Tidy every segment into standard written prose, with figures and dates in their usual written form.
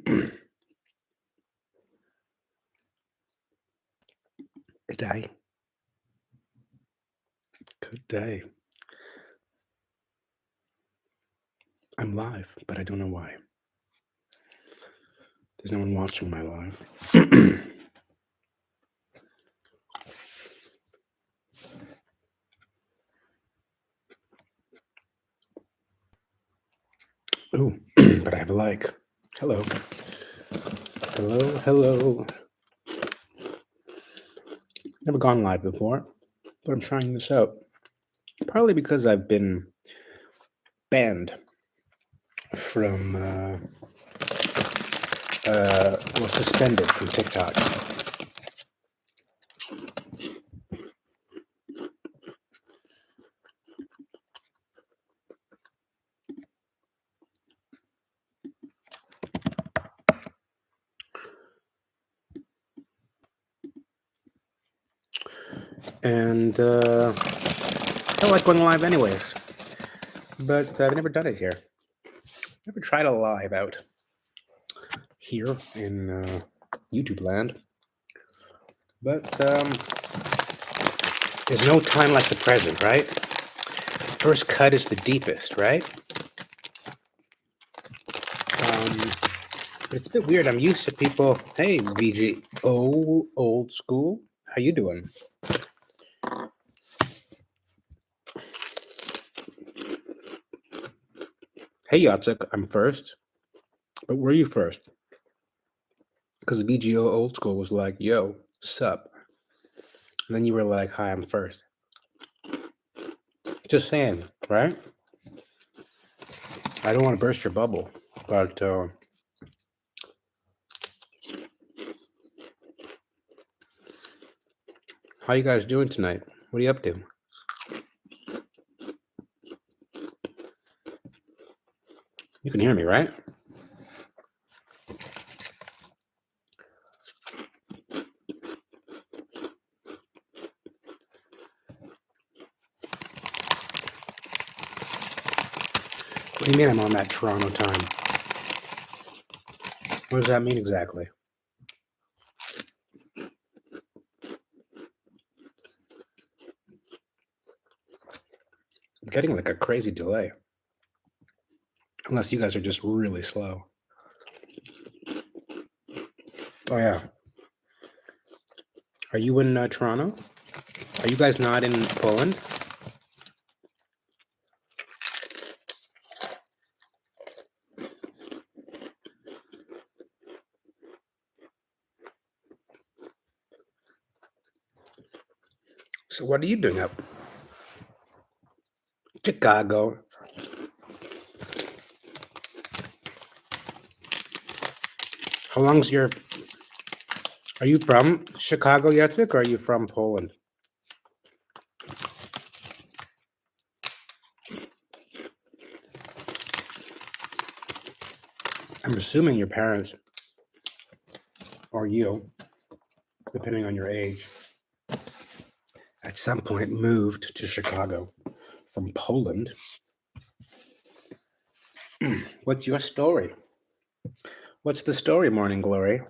Good day. Good day. I'm live, but I don't know why. There's no one watching my live. Ooh, but I have a like. Hello. Hello, hello. Never gone live before, but I'm trying this out. Partly because I've been banned from, suspended from TikTok. And I like going live anyways, but I've never done it here. Never tried a live out here in YouTube land. But there's no time like the present, right? First cut is the deepest, right? But it's a bit weird. I'm used to people. Hey, VGO, old school. How you doing? Hey, Yatsuk, I'm first. But were you first? Because VGO old school was like, yo, sup. And then you were like, hi, I'm first. Just saying, right? I don't want to burst your bubble, but how you guys doing tonight? What are you up to? You can hear me, right? What do you mean I'm on that Toronto time? What does that mean exactly? I'm getting like a crazy delay. Unless you guys are just really slow. Oh, yeah. Are you in Toronto? Are you guys not in Poland? So what are you doing up? Chicago. How long's your... Are you from Chicago, Yatsik, or are you from Poland? I'm assuming your parents, or you, depending on your age, at some point moved to Chicago from Poland. What's your story? What's the story, Morning Glory?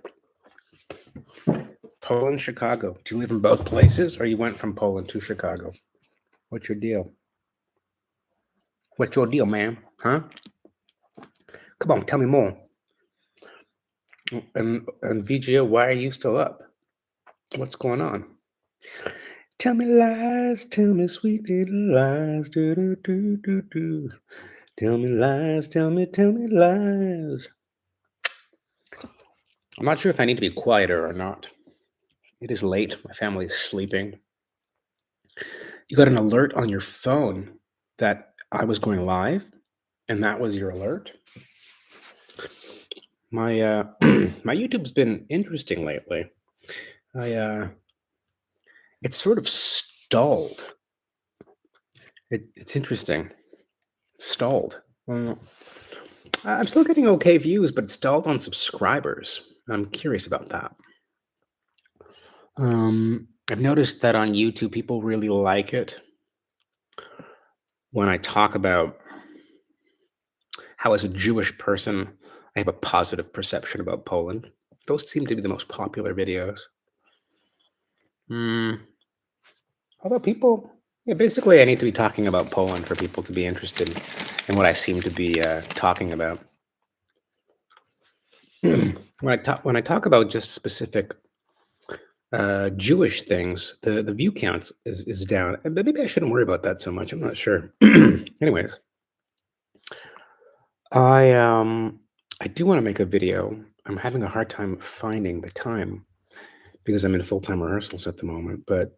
Poland, Chicago. Do you live in both places, or you went from Poland to Chicago? What's your deal? What's your deal, man? Huh? Come on, tell me more. And VGO, why are you still up? What's going on? Tell me lies, tell me sweet little lies. Do, do, do, do, do. Tell me lies, tell me lies. I'm not sure if I need to be quieter or not. It is late. My family is sleeping. You got an alert on your phone that I was going live, and that was your alert? My my YouTube's been interesting lately. It's sort of stalled. It's interesting. Stalled. I'm still getting okay views, but it's stalled on subscribers. I'm curious about that. I've noticed that on YouTube, people really like it when I talk about how, as a Jewish person, I have a positive perception about Poland. Those seem to be the most popular videos. Mm, although people, yeah, basically, I need to be talking about Poland for people to be interested in what I seem to be talking about. When I talk about just specific Jewish things, the view counts is down. But maybe I shouldn't worry about that so much. I'm not sure. Anyways, I I do want to make a video. I'm having a hard time finding the time because I'm in full time rehearsals at the moment. But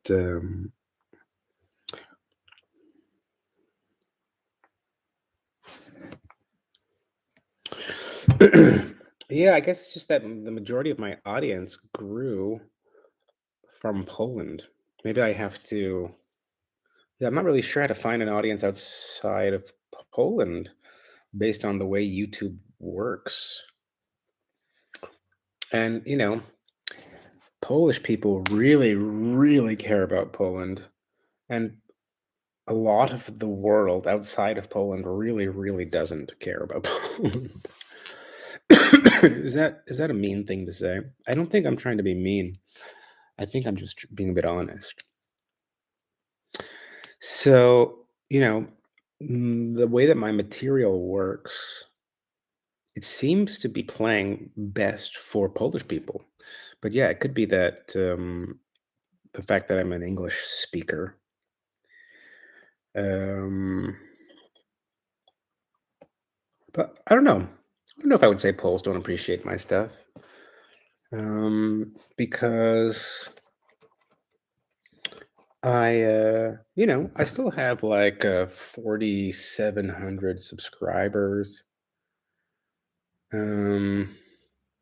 yeah, I guess it's just that the majority of my audience grew from Poland. Maybe I have to. Yeah, I'm not really sure how to find an audience outside of Poland based on the way YouTube works. And, Polish people really, really care about Poland. And a lot of the world outside of Poland really, really doesn't care about Poland. Is that a mean thing to say? I don't think I'm trying to be mean. I think I'm just being a bit honest. So, the way that my material works, it seems to be playing best for Polish people. But yeah, it could be that the fact that I'm an English speaker. Um, but I don't know. I don't know if I would say Poles don't appreciate my stuff. Because I still have like 4,700 subscribers. Um,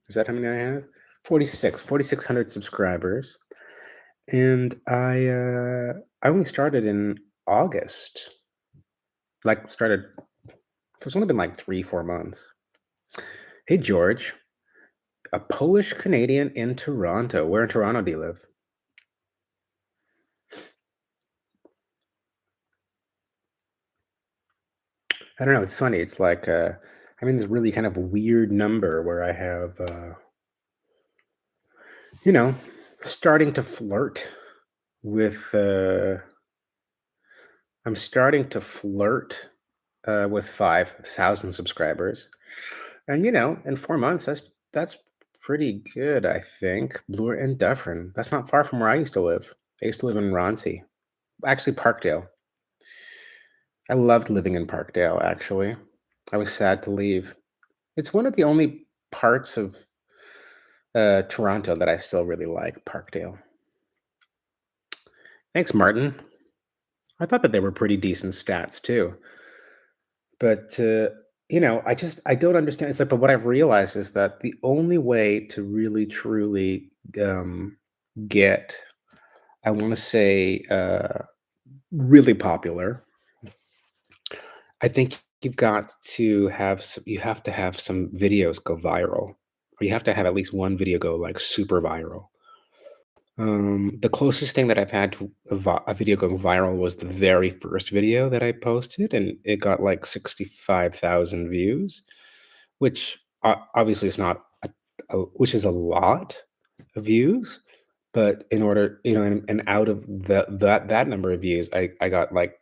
is that how many I have? 4,600 subscribers. And I only started in August. Like started, so it's only been like 3, 4 months. Hey George, a Polish Canadian in Toronto. Where in Toronto do you live? I don't know. It's funny. It's like I'm in this really kind of weird number where I have, you know, starting to flirt with. I'm starting to flirt with 5,000 subscribers, and in 4 months, that's pretty good, I think. Bloor and Dufferin. That's not far from where I used to live. I used to live in Roncy, actually Parkdale. I loved living in Parkdale. Actually, I was sad to leave. It's one of the only parts of Toronto that I still really like, Parkdale. Thanks, Martin. I thought that they were pretty decent stats too. But I don't understand. It's like, but what I've realized is that the only way to really truly get, I want to say, really popular, I think you have to have some videos go viral, or you have to have at least one video go like super viral. The closest thing that I've had to a video going viral was the very first video that I posted, and it got like 65,000 views, which obviously is not, which is a lot of views. But in order, and out of that number of views, I got like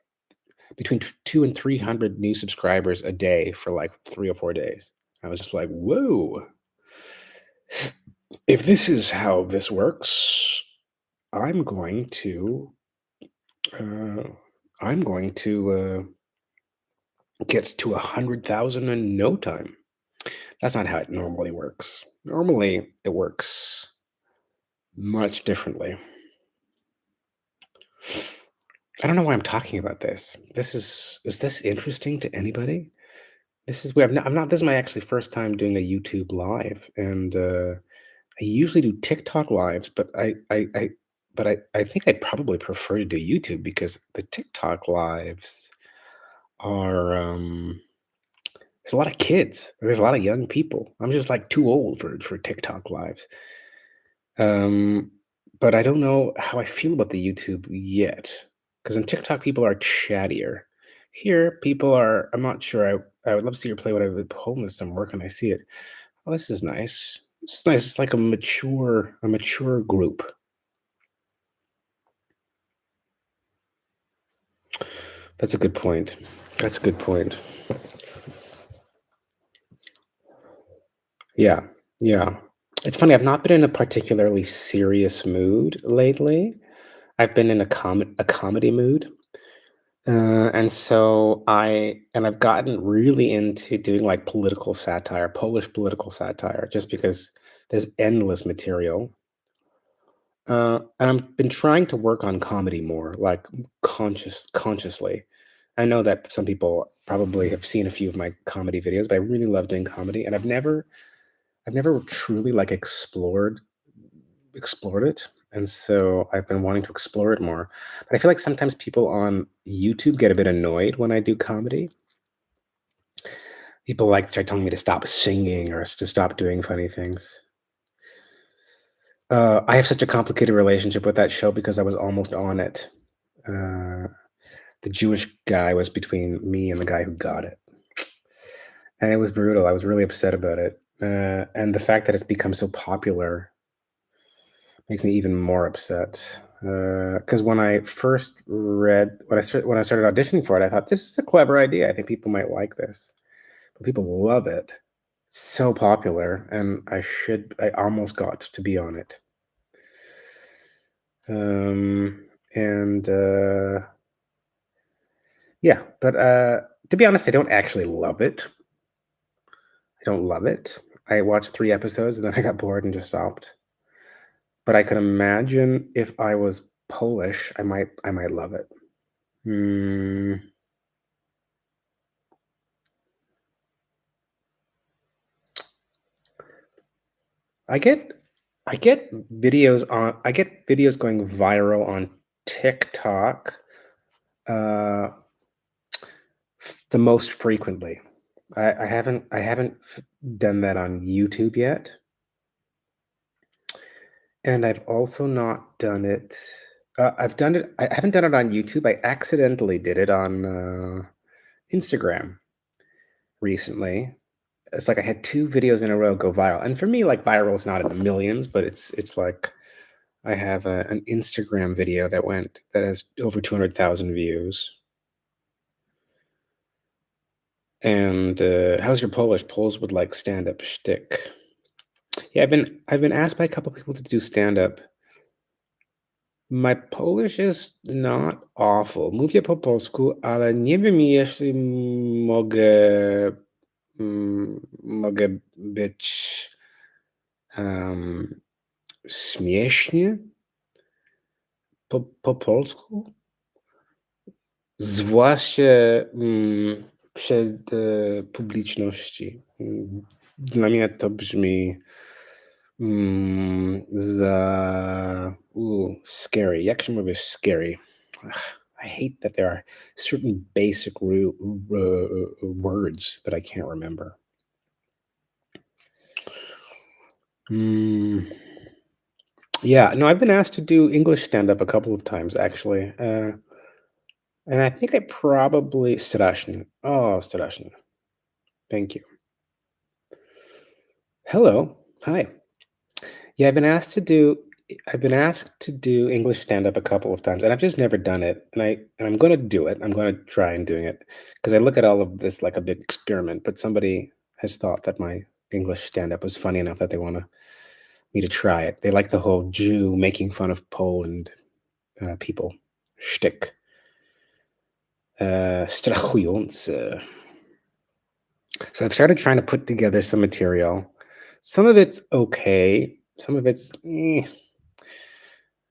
between two and 300 new subscribers a day for like 3 or 4 days. I was just like, whoa! If this is how this works, I'm going to uh, get to 100,000 in no time. That's not how it normally works. Normally, it works much differently. I don't know why I'm talking about this. Is this interesting to anybody? This is where I'm not. This is my actually first time doing a YouTube live, and I usually do TikTok lives, but I think I'd probably prefer to do YouTube because the TikTok lives are there's a lot of kids. There's a lot of young people. I'm just like too old for TikTok lives. Um, but I don't know how I feel about the YouTube yet, because in TikTok people are chattier. Here, people are. I'm not sure. I would love to see her play what I've been holding some work and I see it. Oh, this is nice. This is nice. It's like a mature group. That's a good point. That's a good point. Yeah, yeah. It's funny, I've not been in a particularly serious mood lately. I've been in a comedy mood. I've gotten really into doing, like, political satire, Polish political satire, just because there's endless material. And I've been trying to work on comedy more, like, consciously. I know that some people probably have seen a few of my comedy videos, but I really love doing comedy, and I've never truly, like, explored it, and so I've been wanting to explore it more. But I feel like sometimes people on YouTube get a bit annoyed when I do comedy. People, like, start telling me to stop singing or to stop doing funny things. I have such a complicated relationship with that show because I was almost on it. Uh, the Jewish guy was between me and the guy who got it, and it was brutal. I was really upset about it, and the fact that it's become so popular makes me even more upset. Because when I started auditioning for it, I thought this is a clever idea. I think people might like this, but people love it. So popular, and I almost got to be on it. Um, and Yeah, but to be honest, I don't actually love it. I don't love it. I watched 3 episodes and then I got bored and just stopped. But I could imagine if I was Polish, I might love it. Hmm. I get I get videos going viral on TikTok, uh, the most frequently. I haven't done that on YouTube yet, and I've also not done it. I've done it. I haven't done it on YouTube. I accidentally did it on Instagram recently. It's like I had 2 videos in a row go viral, and for me, like viral is not in the millions, but it's like I have an Instagram video that has over 200,000 views. And how's your Polish? Poles would like stand up shtick. Yeah, I've been asked by a couple people to do stand up. My Polish is not awful. Mówię po polsku, ale nie wiem jeśli mogę być śmiesznie po polsku. Zwłaszcza, przed, publiczności. Dla mnie to brzmi, scary. Jak się mówi scary? Ugh, I hate that there are certain basic words that I can't remember. Mm, yeah, no, I've been asked to do English stand-up a couple of times, actually, and I think I probably strasznie. Oh, strasznie. Thank you. Hello. Hi. Yeah, I've been asked to do English stand-up a couple of times, and I've just never done it. And I'm gonna do it. I'm gonna try and doing it because I look at all of this like a big experiment. But somebody has thought that my English stand-up was funny enough that they want me to try it. They like the whole Jew making fun of Poland people shtick. Strachujące. So I've started trying to put together some material. Some of it's okay. Some of it's.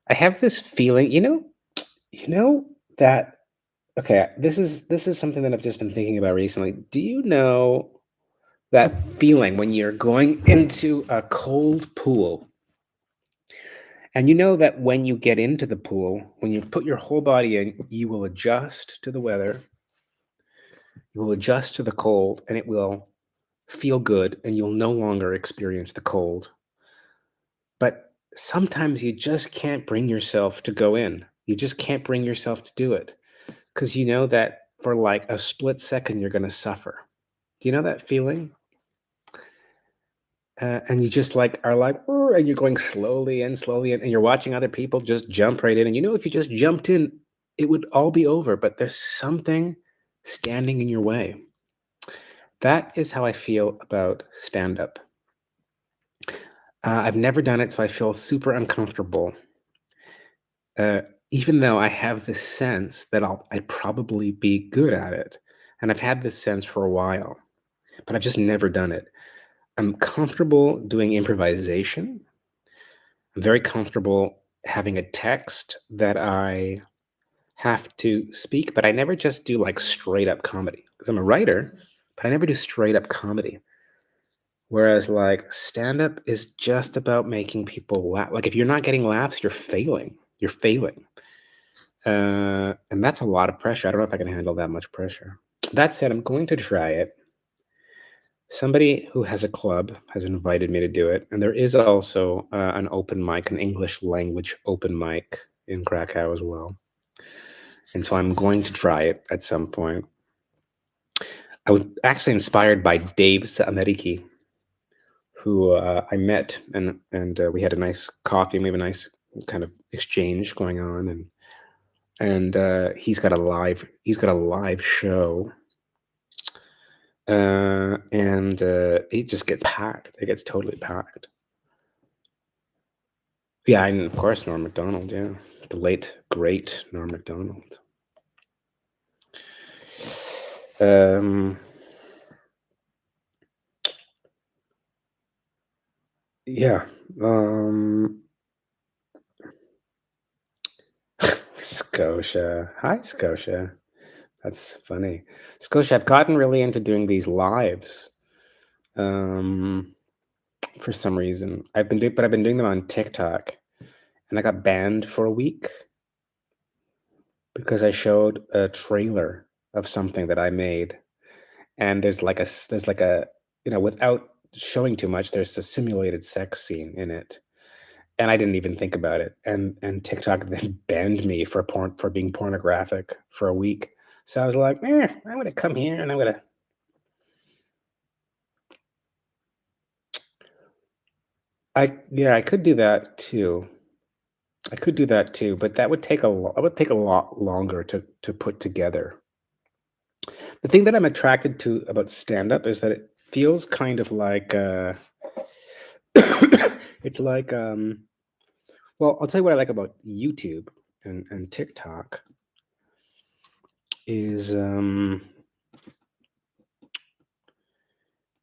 I have this feeling, that okay, this is something that I've just been thinking about recently. Do you know that feeling when you're going into a cold pool and you know that when you get into the pool, when you put your whole body in, you will adjust to the weather, you will adjust to the cold, and it will feel good, and you'll no longer experience the cold. But sometimes you just can't bring yourself to go in. You just can't bring yourself to do it. 'Cause you know that for, like, a split second, you're gonna suffer. Do you know that feeling? and you just like are like, "Brr," and you're going slowly in, and you're watching other people just jump right in. And you know, if you just jumped in, it would all be over. But there's something standing in your way. That is how I feel about stand up. I've never done it, so I feel super uncomfortable. Uh, Even though I have this sense that I'd probably be good at it, and I've had this sense for a while, but I've just never done it. I'm comfortable doing improvisation. I'm very comfortable having a text that I have to speak, but I never just do like straight up comedy because I'm a writer, but I never do straight up comedy. Whereas like stand up is just about making people laugh. Like if you're not getting laughs, you're failing. You're failing. And that's a lot of pressure. I don't know if I can handle that much pressure. That said, I'm going to try it. Somebody who has a club has invited me to do it, and there is also an open mic, an English language open mic in Krakow as well. And so I'm going to try it at some point. I was actually inspired by Dave Ameriki, who I met, and we had a nice coffee, and we have a nice kind of exchange going on, and he's got a live show, and it just gets packed. It gets totally packed. Yeah, and of course Norm Macdonald. Yeah, the late great Norm Macdonald. Um, yeah. Scotia. Hi, Scotia. That's funny. Scotia, I've gotten really into doing these lives. Um, for some reason, I've been doing them on TikTok, and I got banned for a week because I showed a trailer of something that I made, and there's like a without showing too much, there's a simulated sex scene in it, and I didn't even think about it, and TikTok then banned me for being pornographic for a week. So I was like, I'm gonna come here and I could do that too. I could do that too, but that would take it would take a lot longer to put together. The thing that I'm attracted to about stand up is that it feels kind of like it's like well, I'll tell you what I like about YouTube and TikTok is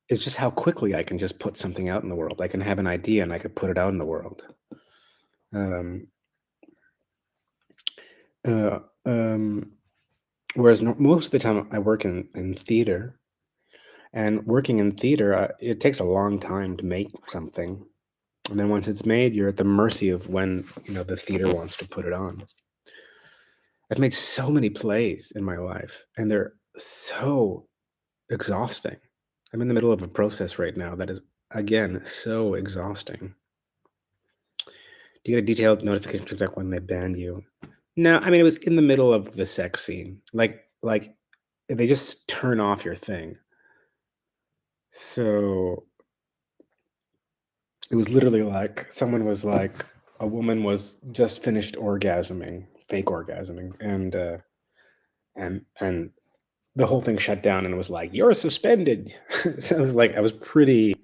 it's just how quickly I can just put something out in the world. I can have an idea and I could put it out in the world. Um, uh, um, Whereas most of the time I work in theater, and working in theater, it takes a long time to make something. And then once it's made, you're at the mercy of when the theater wants to put it on. I've made so many plays in my life, and they're so exhausting. I'm in the middle of a process right now that is, again, so exhausting. Do you get a detailed notification like when they ban you? No, I mean it was in the middle of the sex scene. Like they just turn off your thing. So it was literally like someone was like a woman was just finished orgasming, fake orgasming, and the whole thing shut down and it was like, "You're suspended." So it was like I was pretty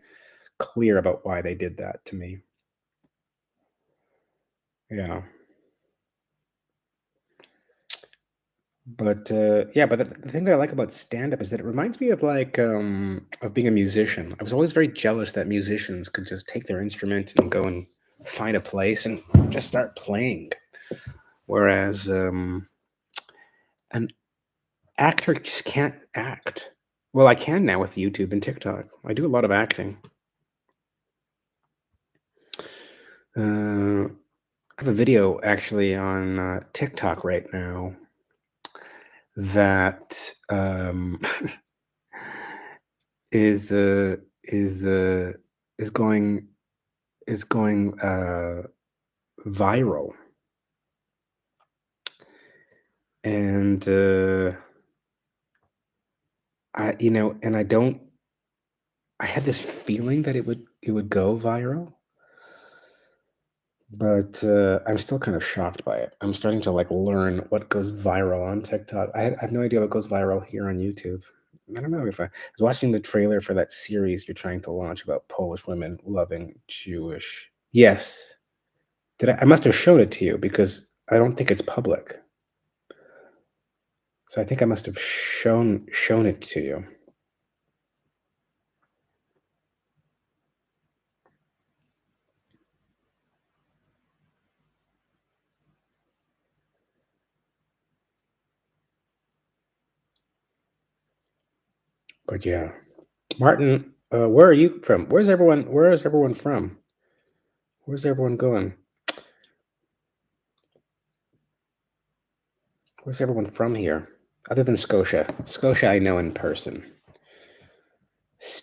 clear about why they did that to me. Yeah. But, yeah, but the thing that I like about stand-up is that it reminds me of being a musician. I was always very jealous that musicians could just take their instrument and go and find a place and just start playing. Whereas, an actor just can't act. Well, I can now with YouTube and TikTok. I do a lot of acting. I have a video actually on, TikTok right now that, is, uh is, uh is going viral, and, and I I had this feeling that it would go viral, but I'm still kind of shocked by it. I'm starting to like learn what goes viral on TikTok. I have no idea what goes viral here on YouTube. I don't know if I was watching the trailer for that series you're trying to launch about Polish women loving Jewish. Yes. Did I must have showed it to you because I don't think it's public. So I think I must have shown it to you. But yeah. Martin, where are you from? Where is everyone from? Where's everyone going? Where's everyone from here? Other than Scotia. Scotia I know in person.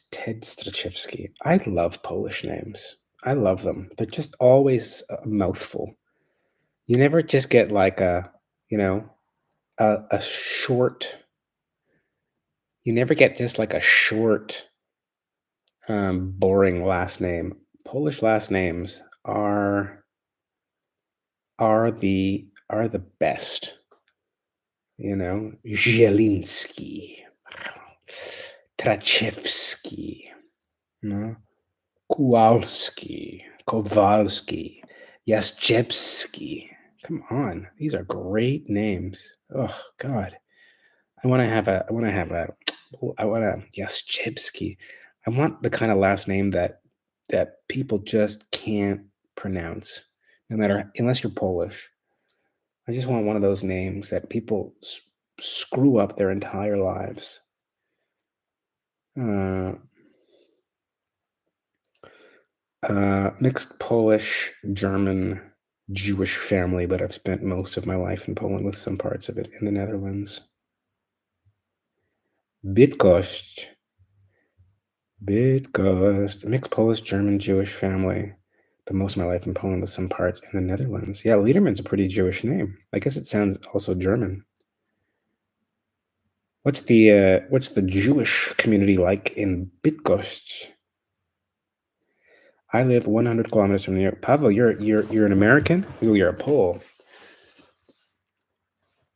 Ted Strachewski. I love Polish names. I love them. They're just always a mouthful. You never just get like you know, a short you never get just like a short, boring last name. Polish last names are the best. Zielinski, Traczewski, no, Kowalski, Jastrzębski. Come on, these are great names. Oh God, I want a Jastrzębski. I want the kind of last name that people just can't pronounce, no matter unless you're Polish. I just want one of those names that people screw up their entire lives. Uh, Mixed Polish, German, Jewish family, but I've spent most of my life in Poland with some parts of it in the Netherlands. Bydgoszcz, Bydgoszcz, mixed Polish, German, Jewish family, but most of my life in Poland with some parts in the Netherlands. Yeah, Liederman's a pretty Jewish name. I guess it sounds also German. What's the Jewish community like in Bydgoszcz? I live 100 kilometers from New York. Pavel, you're an American? Oh, you're a Pole.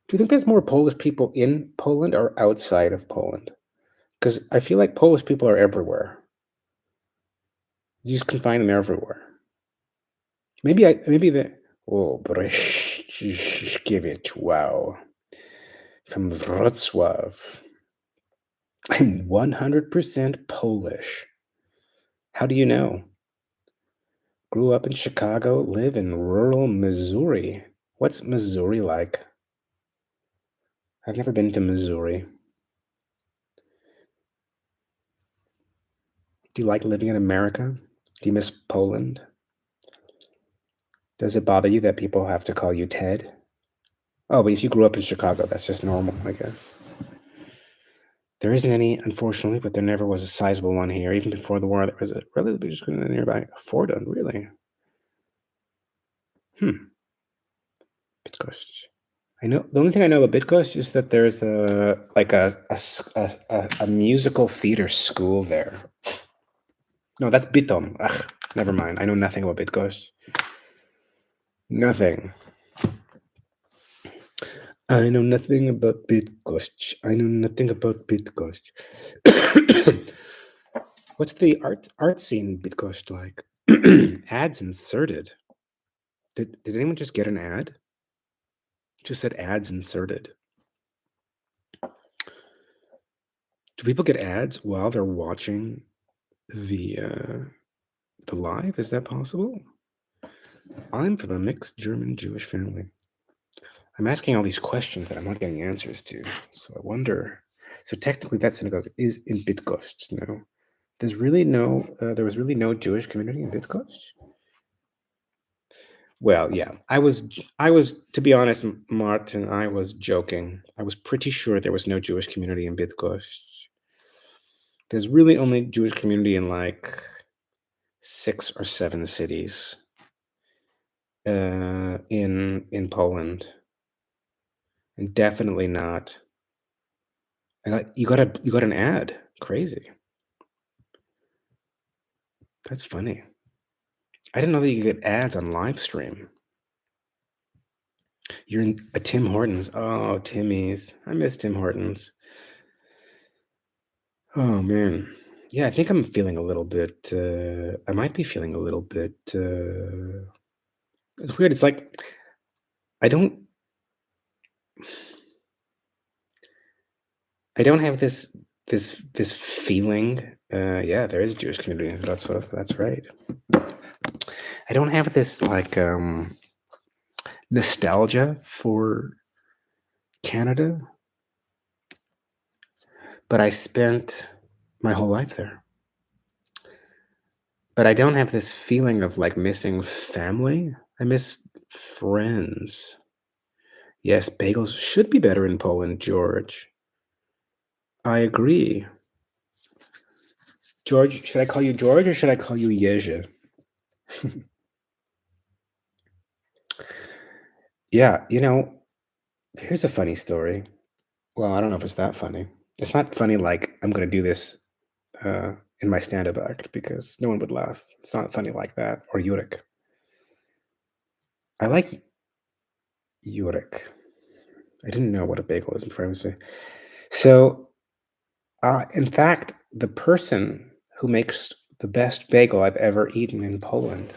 Do you think there's more Polish people in Poland or outside of Poland? Because I feel like Polish people are everywhere. You just can find them everywhere. Maybe the Breszkiewicz, wow, from Wrocław. I'm 100% Polish. How do you know? Grew up in Chicago, live in rural Missouri. What's Missouri like? I've never been to Missouri. Do you like living in America? Do you miss Poland? Does it bother you that people have to call you Ted? Oh, but if you grew up in Chicago, that's just normal, I guess. There isn't any, unfortunately, but there never was a sizable one here. Even before the war, there was a relatively just nearby Fordham, really. Bydgoszcz. I know the only thing I know about Bydgoszcz is that there's a musical theater school there. No, that's Bytom. Ugh, never mind. I know nothing about Bydgoszcz. Nothing. I know nothing about Bydgoszcz. I know nothing about Bydgoszcz. What's the art scene in Bydgoszcz like? Ads inserted. Did anyone just get an ad? Just said ads inserted. Do people get ads while they're watching the live? Is that possible? I'm from a mixed German Jewish family. I'm asking all these questions that I'm not getting answers to. So I wonder. So technically, that synagogue is in Bydgoszcz. No, there was really no Jewish community in Bydgoszcz. Well, yeah, I was, to be honest, Martin, I was joking. I was pretty sure there was no Jewish community in Bydgoszcz. There's really only Jewish community in like 6 or 7 cities in Poland, and definitely not. You got an ad. Crazy. That's funny. I didn't know that you could get ads on live stream. You're in a Tim Hortons. Oh, Timmy's. I miss Tim Hortons. Oh man. Yeah, I think I'm feeling a little bit I might be feeling a little bit it's weird. It's like I don't I don't have this feeling. Yeah, there is a Jewish community. That's right. I don't have this like nostalgia for Canada, but I spent my whole life there. But I don't have this feeling of like missing family. I miss friends. Yes, bagels should be better in Poland, George. I agree. George, should I call you George or should I call you Jerzy? Yeah, here's a funny story. Well, I don't know if it's that funny. It's not funny like I'm gonna do this in my stand-up act because no one would laugh. It's not funny like that. Or Yurik. I like Yurik. I didn't know what a bagel is before I was. So, in fact, the person who makes the best bagel I've ever eaten in Poland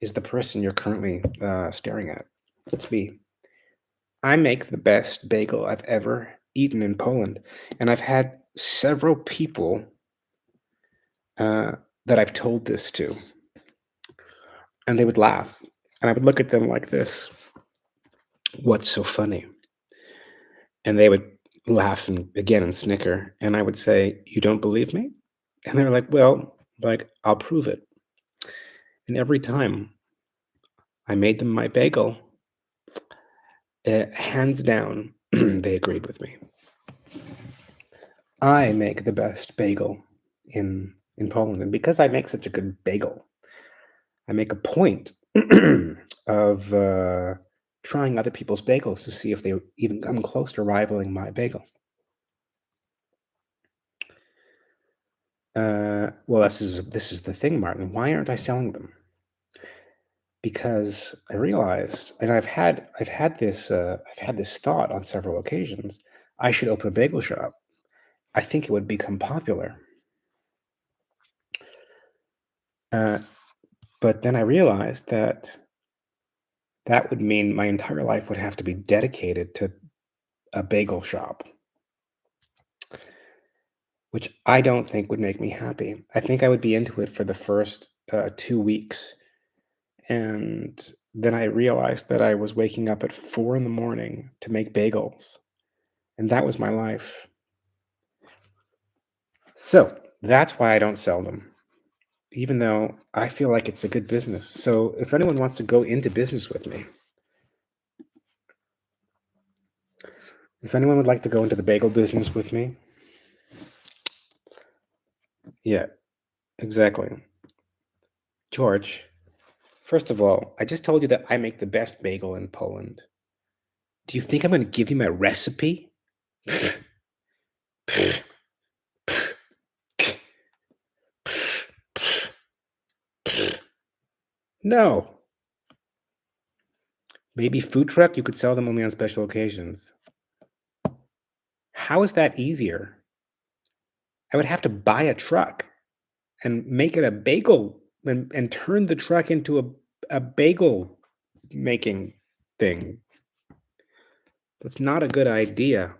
is the person you're currently staring at. It's me. I make the best bagel I've ever eaten in Poland, and I've had several people uh, that I've told this to, and they would laugh, and I would look at them like this. What's so funny? And they would laugh and again and snicker, and I would say, "You don't believe me?" And they were like, "Well, like I'll prove it." And every time I made them my bagel, hands down, they agreed with me. I make the best bagel in Poland, and because I make such a good bagel, I make a point of trying other people's bagels to see if they even come close to rivaling my bagel. Well, this is the thing, Martin. Why aren't I selling them? Because I realized, and I've had this thought on several occasions. I should open a bagel shop. I think it would become popular. Uh, but then I realized that that would mean my entire life would have to be dedicated to a bagel shop, which I don't think would make me happy. I think I would be into it for the first 2 weeks. And then I realized that I was waking up at 4 in the morning to make bagels. And that was my life. So that's why I don't sell them, even though I feel like it's a good business. So if anyone wants to go into business with me, if anyone would like to go into the bagel business with me, yeah, exactly. George, first of all, I just told you that I make the best bagel in Poland. Do you think I'm going to give you my recipe? No. Maybe food truck, you could sell them only on special occasions. How is that easier? I would have to buy a truck and make it a bagel and turn the truck into a bagel making thing. That's not a good idea.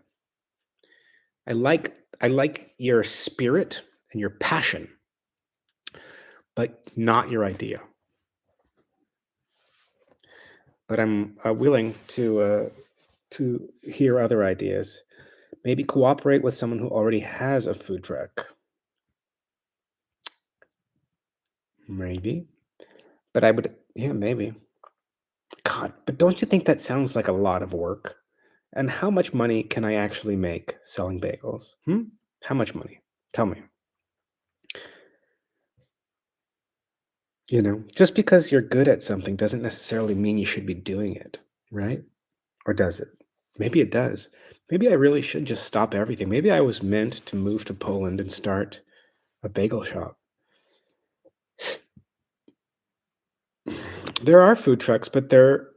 I like your spirit and your passion, but not your idea. But I'm willing to hear other ideas. Maybe cooperate with someone who already has a food truck. Maybe. But I would, yeah, maybe. God, but don't you think that sounds like a lot of work? And how much money can I actually make selling bagels? Hmm? How much money? Tell me. Just because you're good at something doesn't necessarily mean you should be doing it, right? Or does it? Maybe it does. Maybe I really should just stop everything. Maybe I was meant to move to Poland and start a bagel shop. There are food trucks, but they're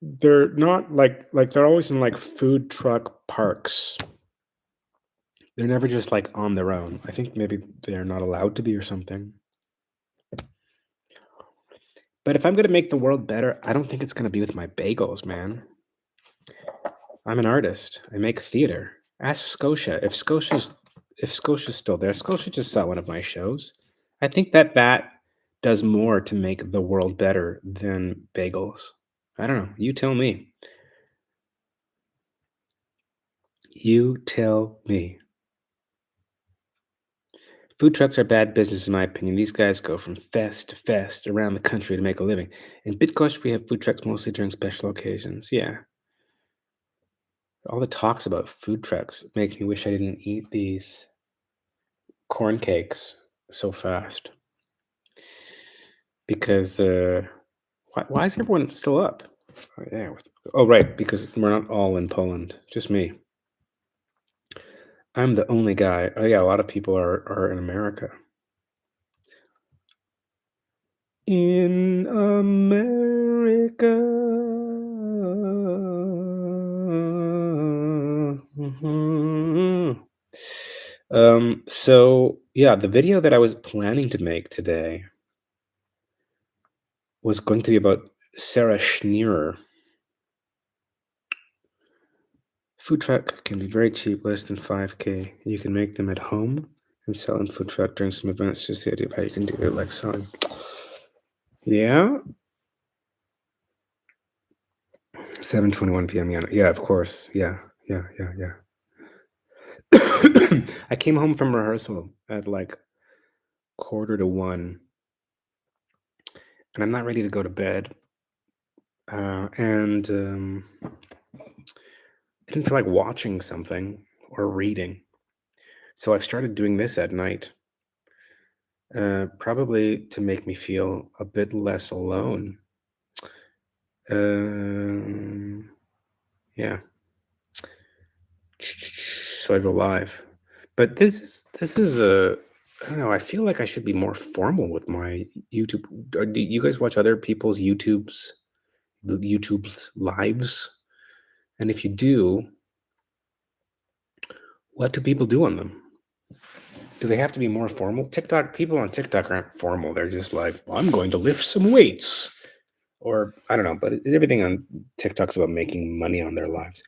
not like they're always in like food truck parks. They're never just like on their own. I think maybe they're not allowed to be or something. But if I'm gonna make the world better, I don't think it's gonna be with my bagels, man. I'm an artist. I make theater. Ask Scotia. If Scotia's still there, Scotia just saw one of my shows. I think that does more to make the world better than bagels. I don't know. You tell me. You tell me. Food trucks are bad business, in my opinion. These guys go from fest to fest around the country to make a living. In Bitcoin, we have food trucks mostly during special occasions. Yeah. All the talks about food trucks make me wish I didn't eat these corn cakes so fast. Because why is everyone still up? Oh, yeah. Oh, right. Because we're not all in Poland. Just me. I'm the only guy. Oh, yeah. A lot of people are in America. In America. Mhm. So yeah, the video that I was planning to make today was going to be about Sarah Schneerer. Food truck can be very cheap, less than 5K. You can make them at home and sell in food truck during some events. Just the idea of how you can do it, like selling. Yeah, 7:21 p.m. Yeah, of course. Yeah. I came home from rehearsal at like quarter to one, and I'm not ready to go to bed. And I didn't feel like watching something or reading, so I've started doing this at night. Probably to make me feel a bit less alone. Um, yeah. So I go live. But this is a I don't know. I feel like I should be more formal with my YouTube. Do you guys watch other people's YouTube's lives? And if you do, what do people do on them? Do they have to be more formal? TikTok people on TikTok aren't formal. They're just like, "Well, I'm going to lift some weights," or I don't know. But everything on TikTok's about making money on their lives.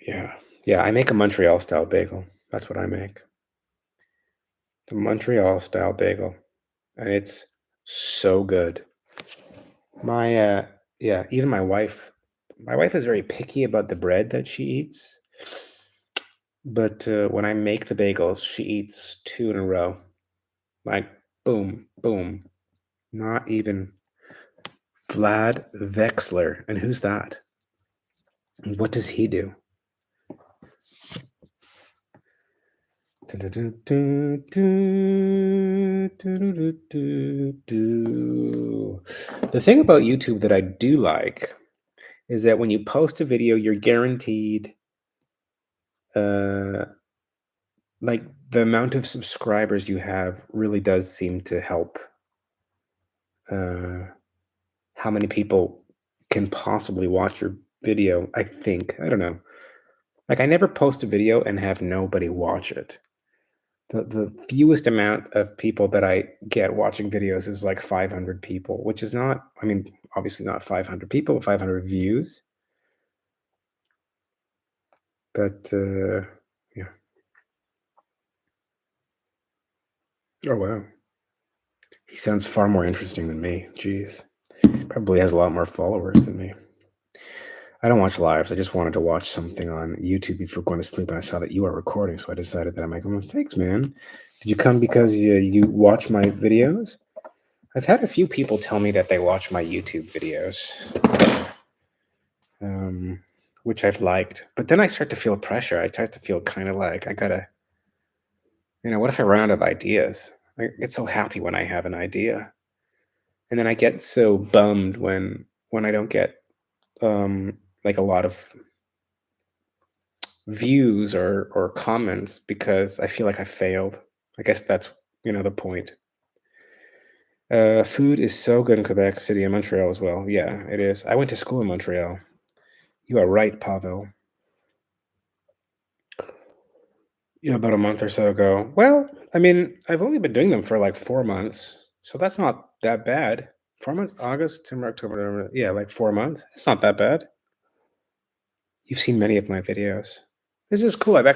Yeah. I make a Montreal style bagel. That's what I make. The Montreal style bagel, and it's so good. My yeah, even my wife is very picky about the bread that she eats. But when I make the bagels, she eats two in a row. Like boom, boom. Not even Vlad Vexler. And who's that? And what does he do? The thing about YouTube that I do like is that when you post a video, you're guaranteed uh, like the amount of subscribers you have really does seem to help uh, how many people can possibly watch your video. I think I don't know. Like I never post a video and have nobody watch it. The fewest amount of people that I get watching videos is like 500 people, which is not. I mean, obviously not 500 people, 500 views, but yeah. Oh wow, he sounds far more interesting than me. Jeez, probably has a lot more followers than me. I don't watch lives. I just wanted to watch something on YouTube before going to sleep, and I saw that you are recording, so I decided that I'm like, "Oh, thanks, man. Did you come because you watch my videos?" I've had a few people tell me that they watch my YouTube videos, um, which I've liked. But then I start to feel pressure. I start to feel kind of like I gotta, what if I run out of ideas? I get so happy when I have an idea, and then I get so bummed when I don't get like a lot of views or comments because I feel like I failed. I guess that's the point. Food is so good in Quebec City and Montreal as well. Yeah, it is. I went to school in Montreal. You are right, Pavel. Yeah, about a month or so ago. Well, I mean, I've only been doing them for like 4 months, so that's not that bad. 4 months, August, September, October, November. Yeah, like 4 months. It's not that bad. You've seen many of my videos. This is cool. I've,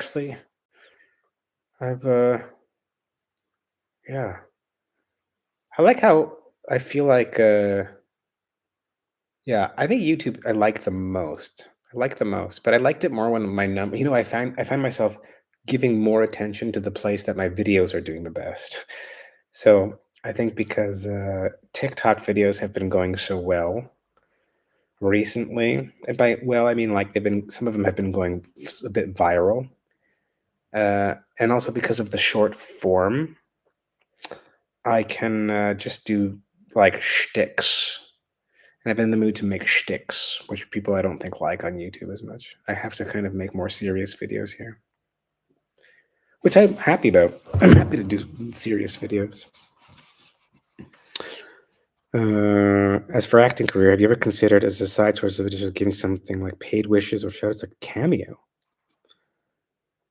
yeah. I like how I feel like, yeah, I think YouTube I like the most. I like the most, but I liked it more when my number, I find myself giving more attention to the place that my videos are doing the best. So I think because TikTok videos have been going so well recently, and by well, I mean like some of them have been going a bit viral, and also because of the short form, I can just do like shticks. And I've been in the mood to make shticks, which people I don't think like on YouTube as much. I have to kind of make more serious videos here, which I'm happy about. I'm happy to do serious videos. As for acting career, have you ever considered as a side source of just giving something like paid wishes or shows like a cameo?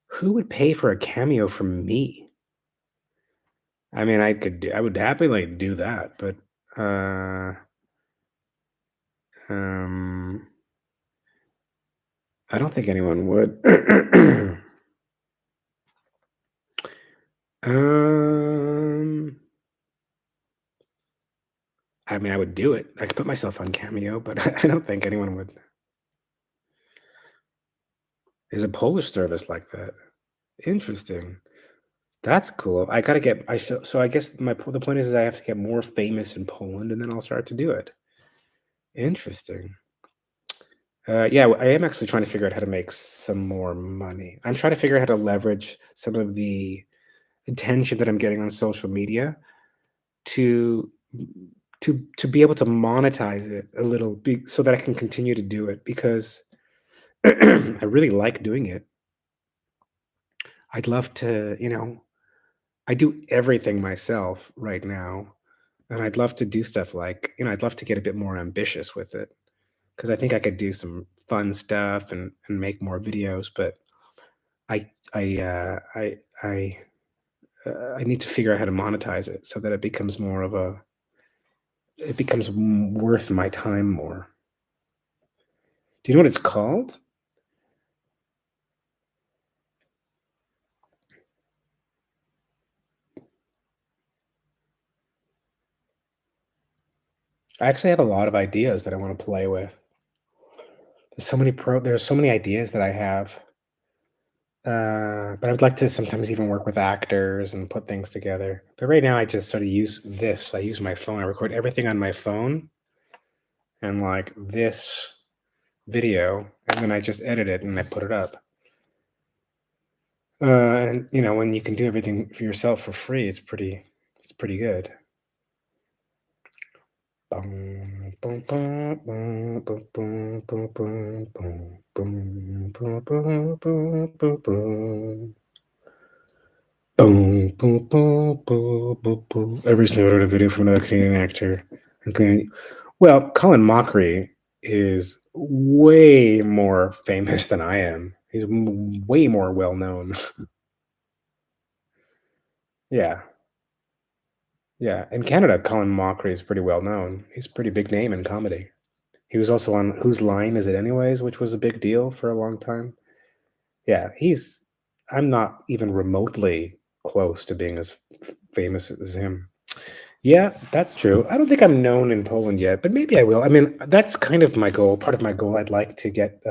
Who would pay for a cameo from me? I mean, I would happily do that, but uh, um, I don't think anyone would. um, I mean, I would do it. I could put myself on Cameo, but I don't think anyone would. There's a Polish service like that. Interesting. That's cool. I gotta get. So I guess the point is I have to get more famous in Poland, and then I'll start to do it. Interesting. Yeah, I am actually trying to figure out how to make some more money. I'm trying to figure out how to leverage some of the attention that I'm getting on social media to to be able to monetize it a little, so that I can continue to do it because I really like doing it. I'd love to, I do everything myself right now. And I'd love to do stuff like, I'd love to get a bit more ambitious with it because I think I could do some fun stuff and make more videos. But I, I, I need to figure out how to monetize it so that it becomes worth my time more. Do you know what it's called? I actually have a lot of ideas that I want to play with. There's so many ideas that I have. But I would like to sometimes even work with actors and put things together. But right now, I just sort of use this. I use my phone. I record everything on my phone and like this video, and then I just edit it and I put it up. And when you can do everything for yourself for free, it's pretty good. Boom, boom, boom, boom, boom, boom, boom, boom, boom, boom, boom, boom, boom, boom, boom. Boom, boom, boom, boom, boom, boom. I recently ordered a video from another Canadian actor. Okay. Well, Colin Mockery is way more famous than I am. He's way more well known. Yeah. Yeah. In Canada, Colin Mockery is pretty well known. He's a pretty big name in comedy. He was also on Whose Line Is It Anyways, which was a big deal for a long time. Yeah. I'm not even remotely close to being as famous as him. Yeah, that's true. I don't think I'm known in Poland yet, but maybe I will. I mean, that's kind of my goal. Part of my goal, I'd like to get,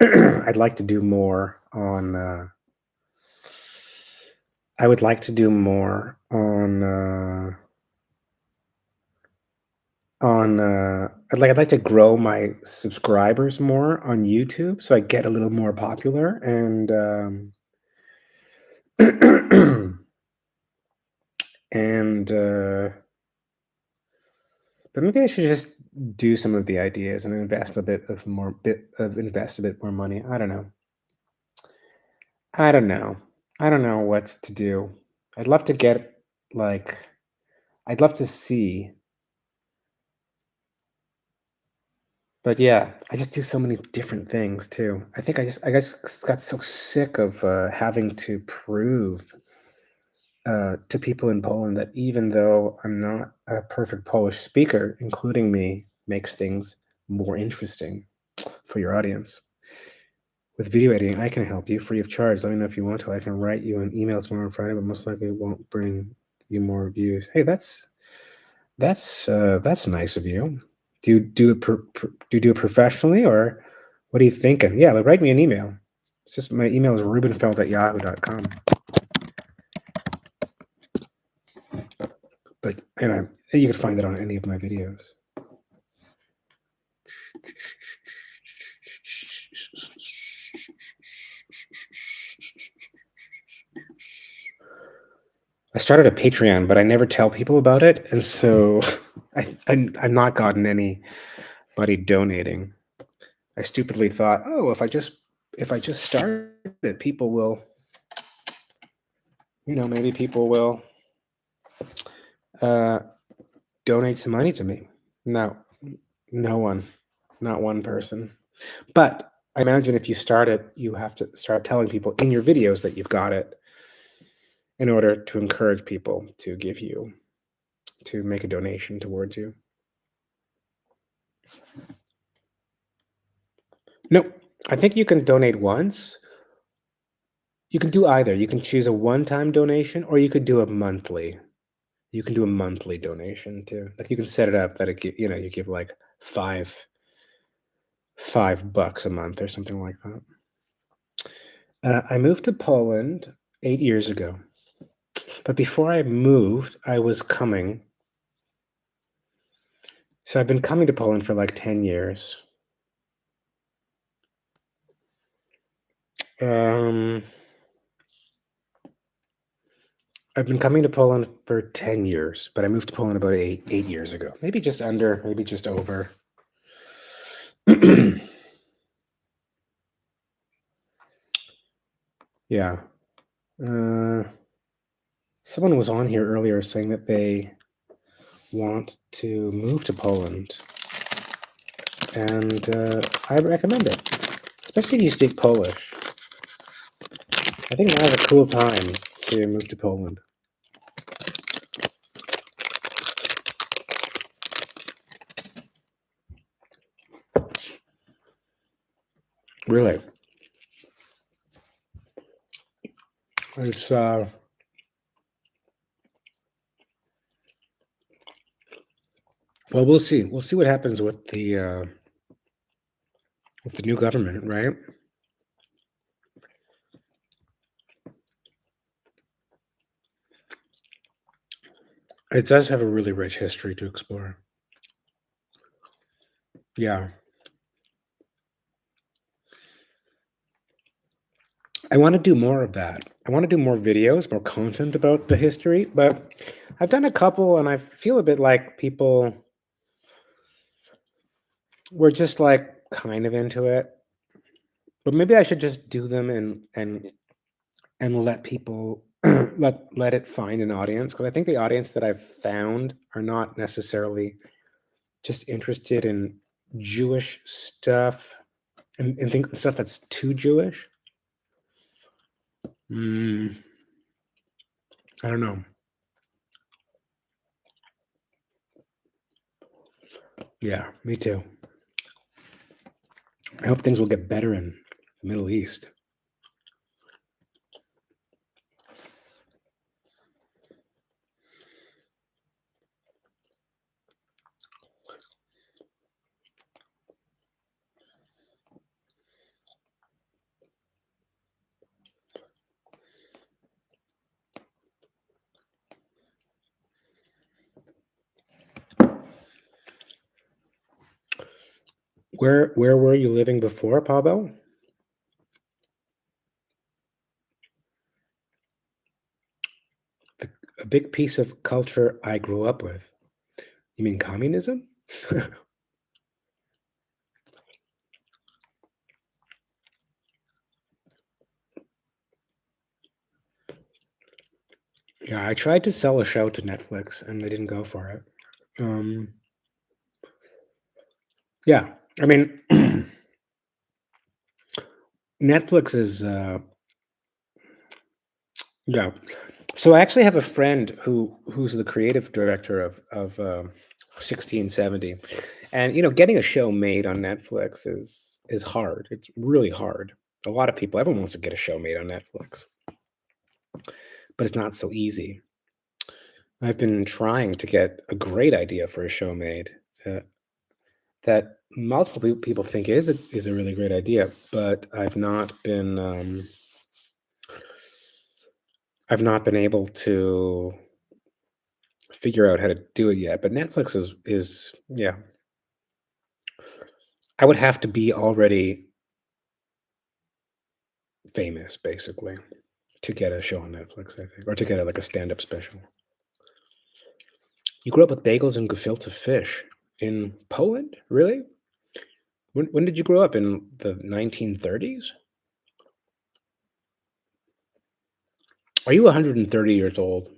I'd like to do more on, I would like to do more I'd like to grow my subscribers more on YouTube so I get a little more popular and, but maybe I should just do some of the ideas and invest a bit more money. I don't know. I don't know. I don't know what to do. I'd love to get like I'd love to see. But yeah, I just do so many different things too. I guess got so sick of having to prove to people in Poland that even though I'm not a perfect Polish speaker, including me makes things more interesting for your audience. With video editing, I can help you free of charge. Let me know if you want to. I can write you an email tomorrow on Friday, but most likely it won't bring you more views. Hey, that's nice of you. Do you do it do you do it professionally, or what are you thinking? Yeah, but write me an email. It's just my email is rubenfeld@yahoo.com. But you can find it on any of my videos. I started a Patreon, but I never tell people about it, and so I've not gotten anybody donating. I stupidly thought, oh, if I just start it, people will, maybe people will uh, donate some money to me. No, no one, not one person. But I imagine if you start it, you have to start telling people in your videos that you've got it in order to encourage people to make a donation towards you. No, I think you can donate once. You can do either. You can choose a one-time donation, or you could do a monthly. You can do a monthly donation too. Like you can set it up that you give like $5 a month or something like that. I moved to Poland 8 years ago, but before I moved, I was coming. So I've been coming to Poland for like 10 years. Um, I've been coming to Poland for 10 years, but I moved to Poland about eight years ago. Maybe just under, maybe just over. Yeah. Someone was on here earlier saying that they want to move to Poland, and I recommend it, especially if you speak Polish. I think now's a cool time to move to Poland. Really. It's well, we'll see. We'll see what happens with the new government, right? It does have a really rich history to explore. Yeah. I want to do more of that. I want to do more videos, more content about the history, but I've done a couple and I feel a bit like people were just like kind of into it. But maybe I should just do them and let people let it find an audience, because I think the audience that I've found are not necessarily just interested in Jewish stuff and think stuff that's too Jewish. Mm, I don't know. Yeah, me too. I hope things will get better in the Middle East. Where were you living before, Pavel? A big piece of culture I grew up with. You mean communism? Yeah, I tried to sell a show to Netflix and they didn't go for it. Um, yeah, I mean, Netflix is, yeah. So I actually have a friend who's the creative director of 1670, and getting a show made on Netflix is hard. It's really hard. A lot of people, everyone wants to get a show made on Netflix, but it's not so easy. I've been trying to get a great idea for a show made uh, that multiple people think is a really great idea, but I've not been able to figure out how to do it yet. But Netflix is yeah. I would have to be already famous basically to get a show on Netflix, I think, or to get like a stand-up special. You grew up with bagels and gefilte fish in Poland? Really? When did you grow up? In the 1930s? Are you 130 years old?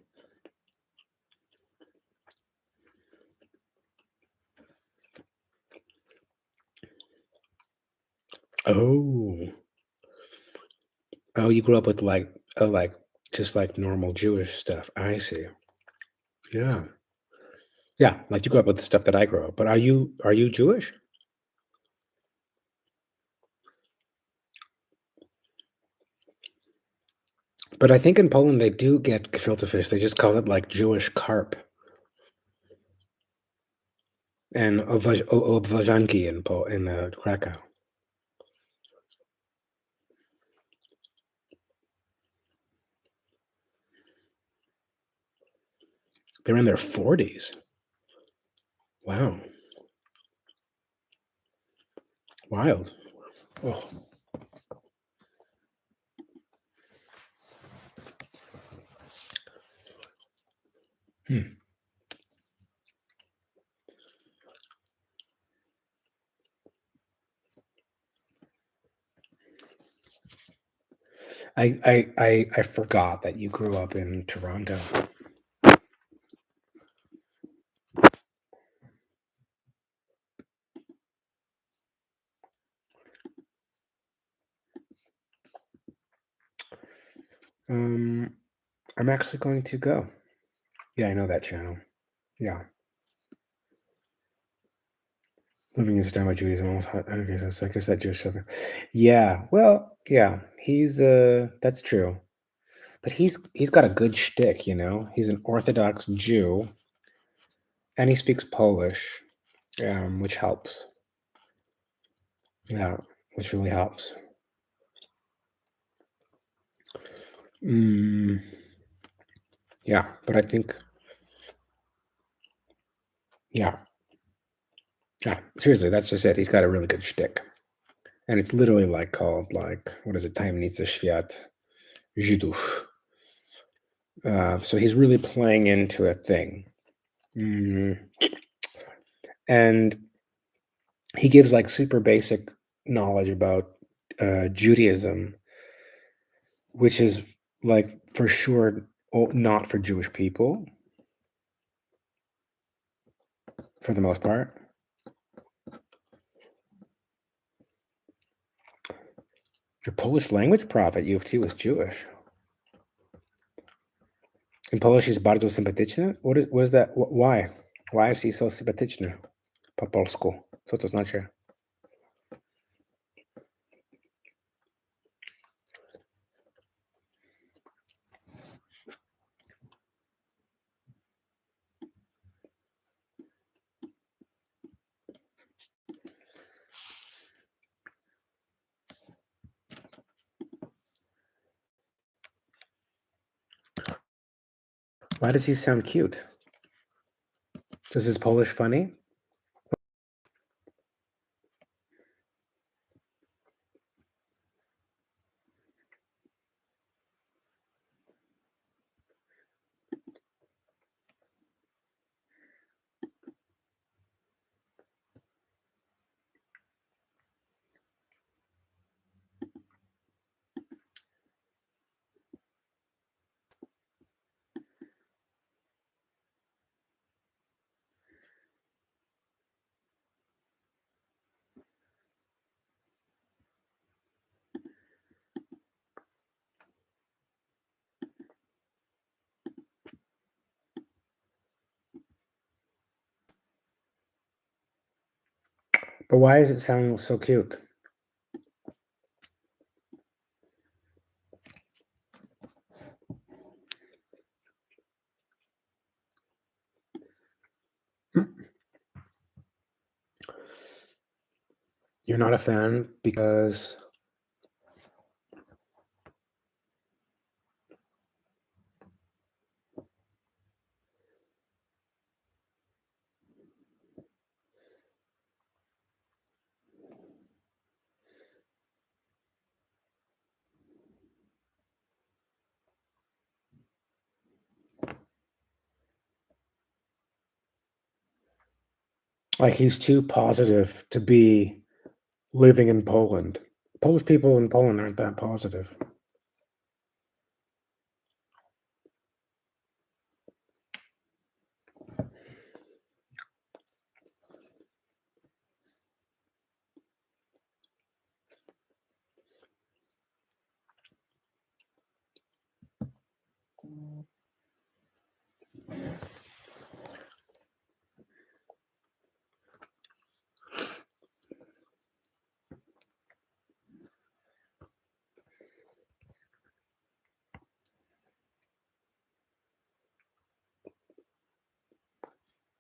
Oh. Oh, you grew up with like just like normal Jewish stuff. I see. Yeah. Yeah, like you grew up with the stuff that I grew up. But are you Jewish? But I think in Poland they do get gefilte fish. They just call it like Jewish carp and obwajanki in Krakow. They're in their 40s. Wow. Wild. Oh. Hmm. I forgot that you grew up in Toronto. Um, I'm actually going to go. Yeah, I know that channel. Yeah. Living in September, Judaism, almost okay, so I guess that Jewish stuff. Yeah, well, yeah, that's true. But he's got a good shtick. He's an Orthodox Jew, and he speaks Polish, which helps. Yeah, which really helps. Mm, yeah, but I think, yeah, yeah. Seriously, that's just it. He's got a really good shtick, and it's literally like called like what is it? Tajemnice Świat Żydów. So he's really playing into a thing. Mm, and he gives like super basic knowledge about Judaism, which is like for sure not for Jewish people for the most part. Your Polish language prof at U of T was Jewish. In Polish is bardzo sympatyczny? What is that? Why? Why is he so sympatyczny? Po polsku. Co to znaczy? Why does he sound cute? Does his Polish funny? But why does it sound so cute? You're not a fan because like he's too positive to be living in Poland. Polish people in Poland aren't that positive.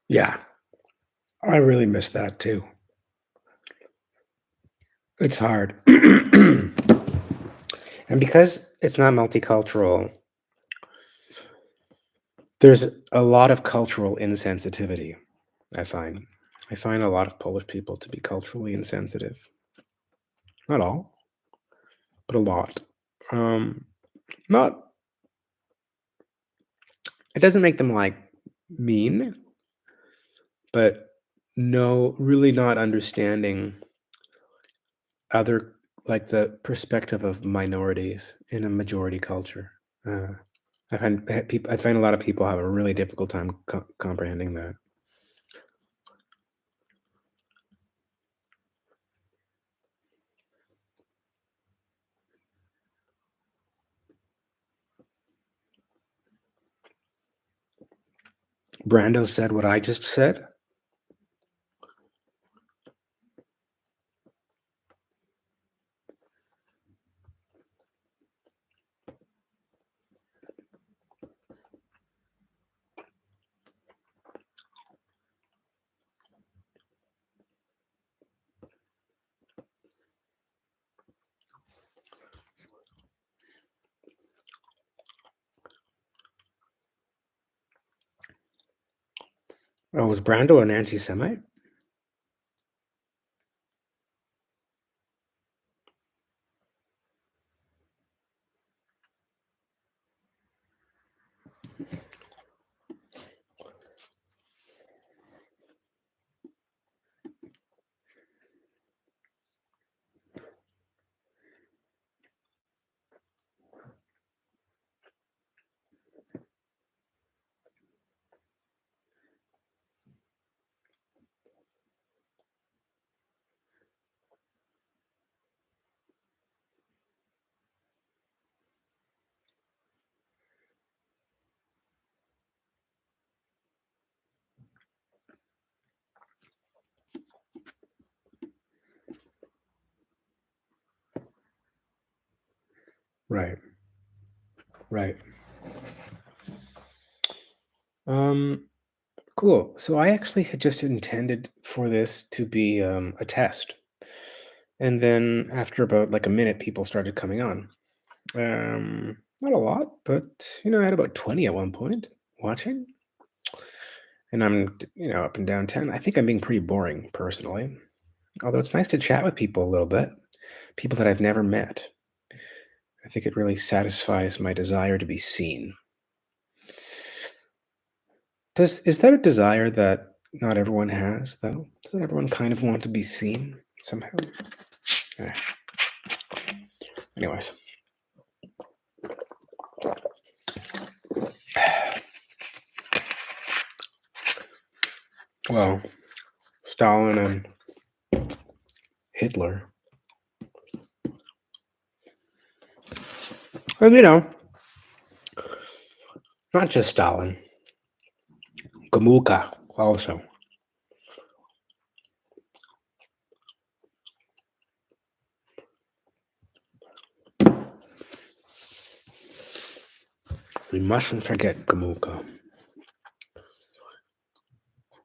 Yeah, I really miss that too. It's hard. And because it's not multicultural, there's a lot of cultural insensitivity, I find. I find a lot of Polish people to be culturally insensitive. Not all, but a lot. Um, not it doesn't make them like mean, but no, really not understanding other like the perspective of minorities in a majority culture. Uh, I find a lot of people have a really difficult time comprehending that. Brando said what I just said. Oh, was Brando an anti-Semite? Right, right. Um, cool. So I actually had just intended for this to be a test, and then after about like a minute, people started coming on. Not a lot, but I had about 20 at one point watching, and I'm up and down 10. I think I'm being pretty boring personally. Although it's nice to chat with people a little bit, people that I've never met. I think it really satisfies my desire to be seen. Does Is that a desire that not everyone has, though? Doesn't everyone kind of want to be seen somehow? Eh, Anyways, well, Stalin and Hitler, and not just Stalin, Gomulka also. We mustn't forget Gamuka.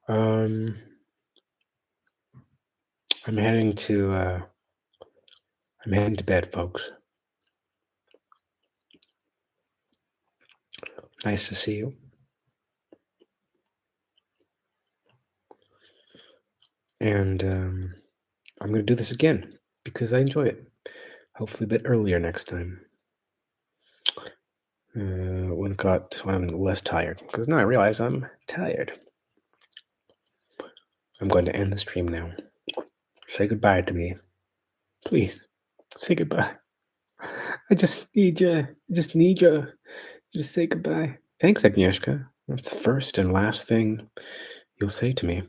I'm heading to bed, folks. Nice to see you. And I'm going to do this again because I enjoy it. Hopefully a bit earlier next time. When I'm less tired. Because now I realize I'm tired. I'm going to end the stream now. Say goodbye to me. Please, say goodbye. I just need you. I just need you. Just say goodbye. Thanks, Agnieszka. That's the first and last thing you'll say to me.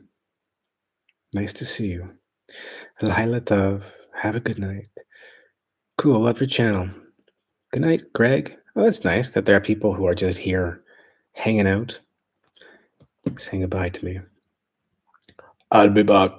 Nice to see you. Laila Tov. Have a good night. Cool. Love your channel. Good night, Greg. Well, that's nice that there are people who are just here hanging out, saying goodbye to me. I'll be back.